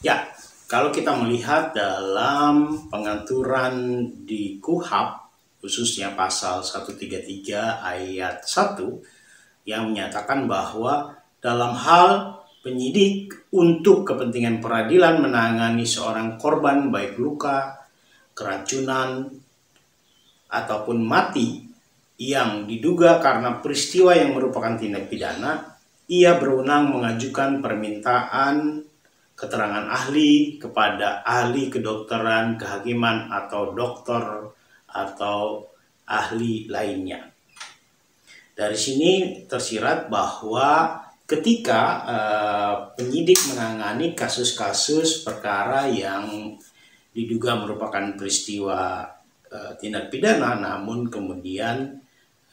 Ya, kalau kita melihat dalam pengaturan di KUHP, khususnya pasal 133 ayat 1, yang menyatakan bahwa dalam hal penyidik untuk kepentingan peradilan menangani seorang korban baik luka, keracunan, ataupun mati yang diduga karena peristiwa yang merupakan tindak pidana, ia berwenang mengajukan permintaan keterangan ahli kepada ahli kedokteran, kehakiman, atau dokter atau ahli lainnya. Dari sini tersirat bahwa ketika penyidik menangani kasus-kasus perkara yang diduga merupakan peristiwa tindak pidana, namun kemudian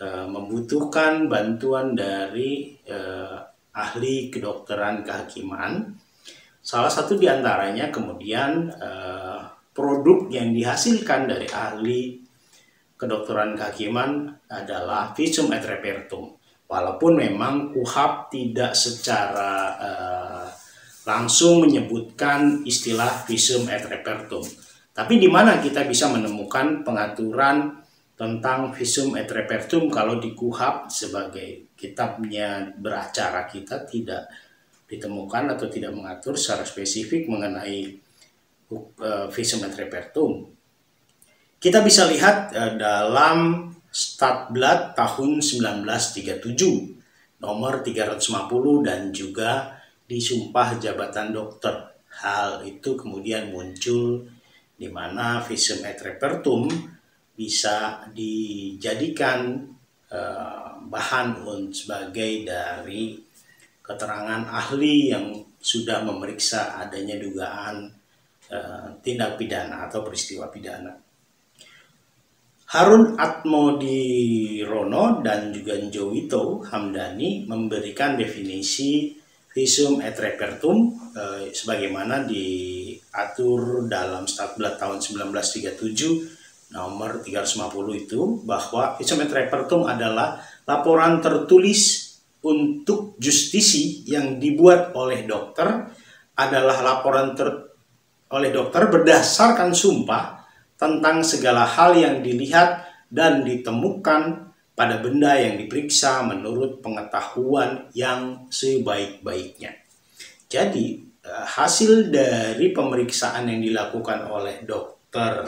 membutuhkan bantuan dari ahli kedokteran kehakiman, salah satu diantaranya kemudian produk yang dihasilkan dari ahli kedokteran kehakiman adalah visum et repertum. Walaupun memang KUHP tidak secara langsung menyebutkan istilah visum et repertum, tapi di mana kita bisa menemukan pengaturan tentang visum et repertum kalau di KUHP sebagai kitabnya beracara kita tidak ditemukan atau tidak mengatur secara spesifik mengenai visum et repertum. Kita bisa lihat dalam Statblad tahun 1937 nomor 350 dan juga di Sumpah Jabatan Dokter. Hal itu kemudian muncul di mana visum et repertum bisa dijadikan bahan sebagai dari keterangan ahli yang sudah memeriksa adanya dugaan tindak pidana atau peristiwa pidana. Harun Atmodirono dan juga Njowito Hamdani memberikan definisi visum et repertum sebagaimana diatur dalam Statblad tahun 1937 nomor 350 itu, bahwa visum et repertum adalah laporan tertulis untuk justisi yang dibuat oleh dokter, adalah laporan oleh dokter berdasarkan sumpah tentang segala hal yang dilihat dan ditemukan pada benda yang diperiksa menurut pengetahuan yang sebaik-baiknya. Jadi hasil dari pemeriksaan yang dilakukan oleh dokter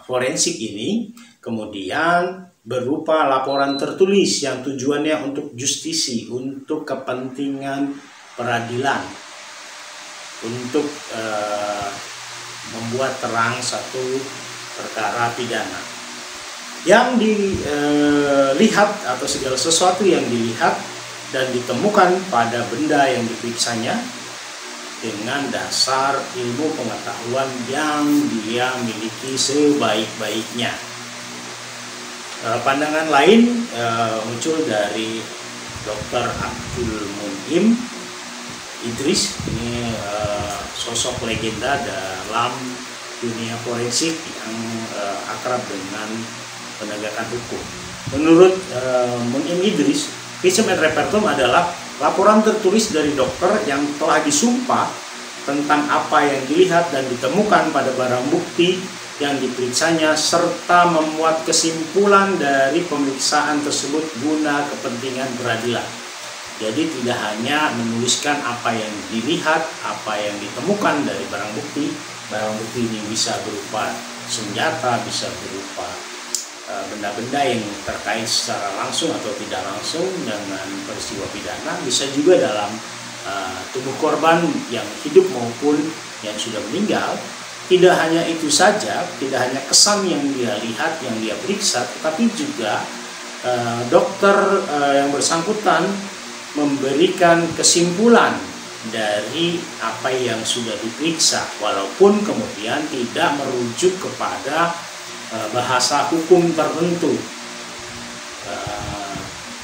forensik ini kemudian berupa laporan tertulis yang tujuannya untuk justisi, untuk kepentingan peradilan, untuk membuat terang satu perkara pidana. Yang dilihat atau segala sesuatu yang dilihat dan ditemukan pada benda yang diperiksanya dengan dasar ilmu pengetahuan yang dia miliki sebaik-baiknya. Pandangan lain muncul dari Dr. Abdul Munim Idris. Ini sosok legenda dalam dunia forensik yang akrab dengan penegakan hukum. Menurut Munim Idris, visum et repertum adalah laporan tertulis dari dokter yang telah disumpah tentang apa yang dilihat dan ditemukan pada barang bukti yang diperiksanya serta memuat kesimpulan dari pemeriksaan tersebut guna kepentingan peradilan. Jadi tidak hanya menuliskan apa yang dilihat, apa yang ditemukan dari barang bukti ini bisa berupa senjata, bisa berupa benda-benda yang terkait secara langsung atau tidak langsung dengan peristiwa pidana, bisa juga dalam tubuh korban yang hidup maupun yang sudah meninggal. Tidak hanya itu saja, tidak hanya kesan yang dia lihat, yang dia periksa, tetapi juga dokter yang bersangkutan memberikan kesimpulan dari apa yang sudah diperiksa, walaupun kemudian tidak merujuk kepada bahasa hukum tertentu.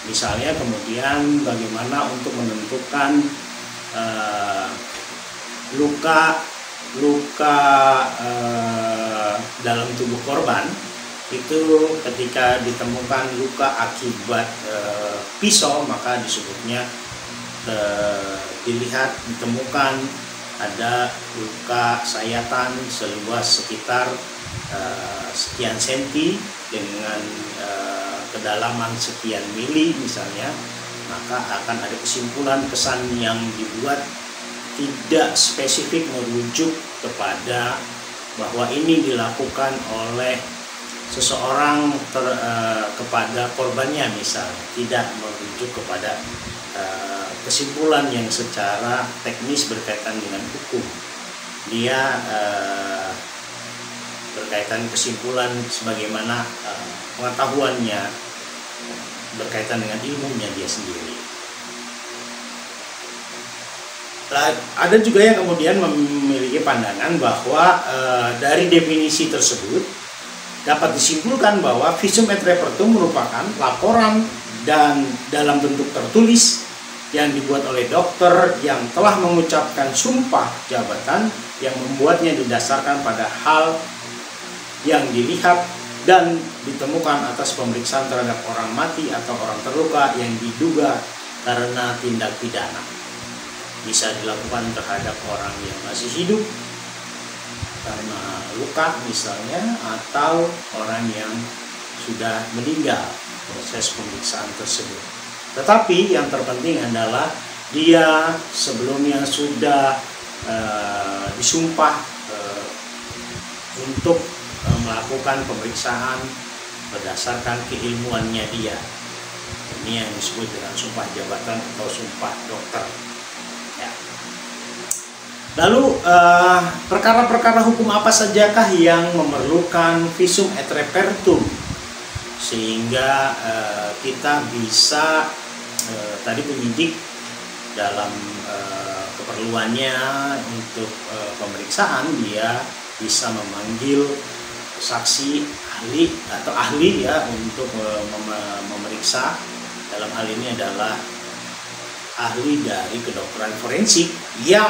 Misalnya kemudian bagaimana untuk menentukan luka dalam tubuh korban itu ketika ditemukan luka akibat pisau, maka disebutnya ditemukan ada luka sayatan seluas sekitar sekian senti dengan kedalaman sekian mili misalnya, maka akan ada kesimpulan kesan yang dibuat tidak spesifik merujuk kepada bahwa ini dilakukan oleh seseorang kepada korbannya misalnya, tidak merujuk kepada kesimpulan yang secara teknis berkaitan dengan hukum. Dia berkaitan kesimpulan sebagaimana pengetahuannya berkaitan dengan ilmunya dia sendiri. Ada juga yang kemudian memiliki pandangan bahwa dari definisi tersebut dapat disimpulkan bahwa visum et repertum merupakan laporan dan dalam bentuk tertulis yang dibuat oleh dokter yang telah mengucapkan sumpah jabatan yang membuatnya didasarkan pada hal yang dilihat dan ditemukan atas pemeriksaan terhadap orang mati atau orang terluka yang diduga karena tindak pidana. Bisa dilakukan terhadap orang yang masih hidup karena luka misalnya, atau orang yang sudah meninggal proses pemeriksaan tersebut. Tetapi yang terpenting adalah dia sebelumnya sudah disumpah untuk melakukan pemeriksaan berdasarkan keilmuannya dia. Ini yang disebut dengan sumpah jabatan atau sumpah dokter. Ya. Lalu perkara-perkara hukum apa sajakah yang memerlukan visum et repertum sehingga kita bisa tadi penyidik dalam keperluannya untuk pemeriksaan dia bisa memanggil saksi ahli atau ahli ya untuk memeriksa. Dalam hal ini adalah ahli dari kedokteran forensik yang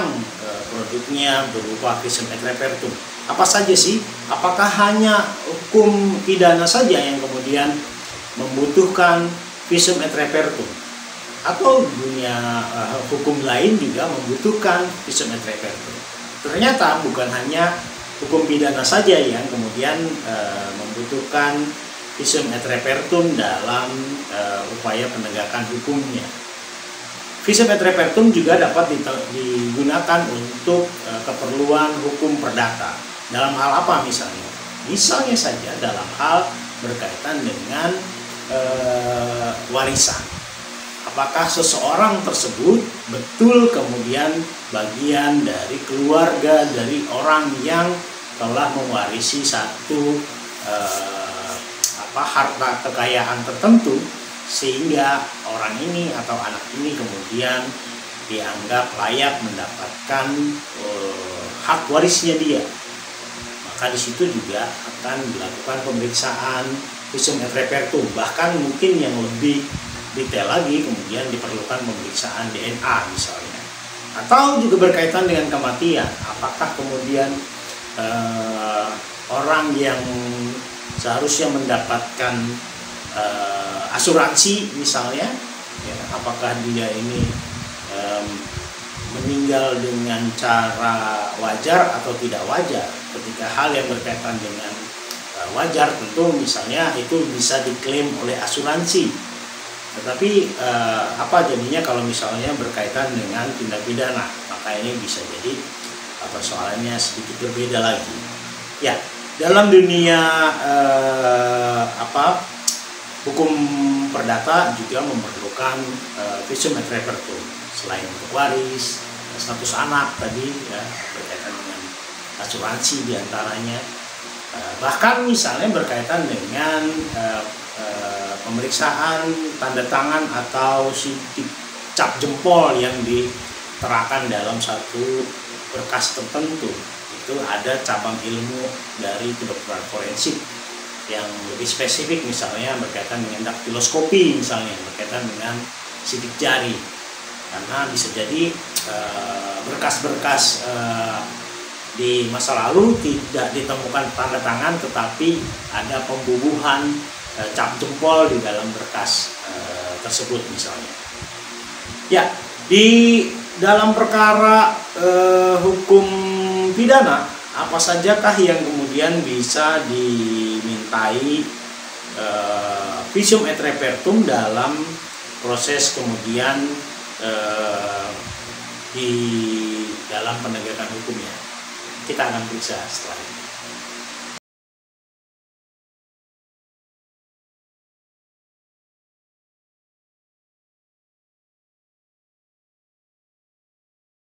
produknya berupa visum et repertum. Apa saja sih? Apakah hanya hukum pidana saja yang kemudian membutuhkan visum et repertum? Atau dunia hukum lain juga membutuhkan visum et repertum? Ternyata bukan hanya hukum pidana saja yang kemudian membutuhkan visum et repertum dalam upaya penegakan hukumnya. Visum et repertum juga dapat digunakan untuk keperluan hukum perdata. Dalam hal apa misalnya? Misalnya saja dalam hal berkaitan dengan warisan. Apakah seseorang tersebut betul kemudian bagian dari keluarga dari orang yang telah mewarisi satu harta kekayaan tertentu, sehingga orang ini atau anak ini kemudian dianggap layak mendapatkan hak warisnya dia. Maka di situ juga akan dilakukan pemeriksaan visum et repertum. Bahkan mungkin yang lebih detail lagi kemudian diperlukan pemeriksaan DNA misalnya. Atau juga berkaitan dengan kematian. Apakah kemudian orang yang seharusnya mendapatkan asuransi misalnya, ya, apakah dia ini meninggal dengan cara wajar atau tidak wajar? Ketika hal yang berkaitan dengan wajar tentu misalnya itu bisa diklaim oleh asuransi. Tetapi apa jadinya kalau misalnya berkaitan dengan tindak pidana? Maka ini bisa jadi persoalannya sedikit berbeda lagi. Ya, dalam dunia hukum perdata juga memerlukan visum et repertum selain untuk waris, status anak tadi ya, berkaitan dengan asuransi diantaranya. Bahkan misalnya berkaitan dengan pemeriksaan tanda tangan atau sidik cap jempol yang diterakan dalam satu berkas tertentu. Itu ada cabang ilmu dari kedokteran forensik yang lebih spesifik, misalnya berkaitan dengan daktiloskopi, misalnya berkaitan dengan sidik jari, karena bisa jadi berkas-berkas di masa lalu tidak ditemukan tanda tangan, tetapi ada pembubuhan cap jempol di dalam berkas tersebut misalnya. Ya, di dalam perkara hukum pidana, apa sajakah yang kemudian bisa dimintai visum et repertum dalam proses kemudian di dalam penegakan hukumnya? Kita akan periksa setelah ini.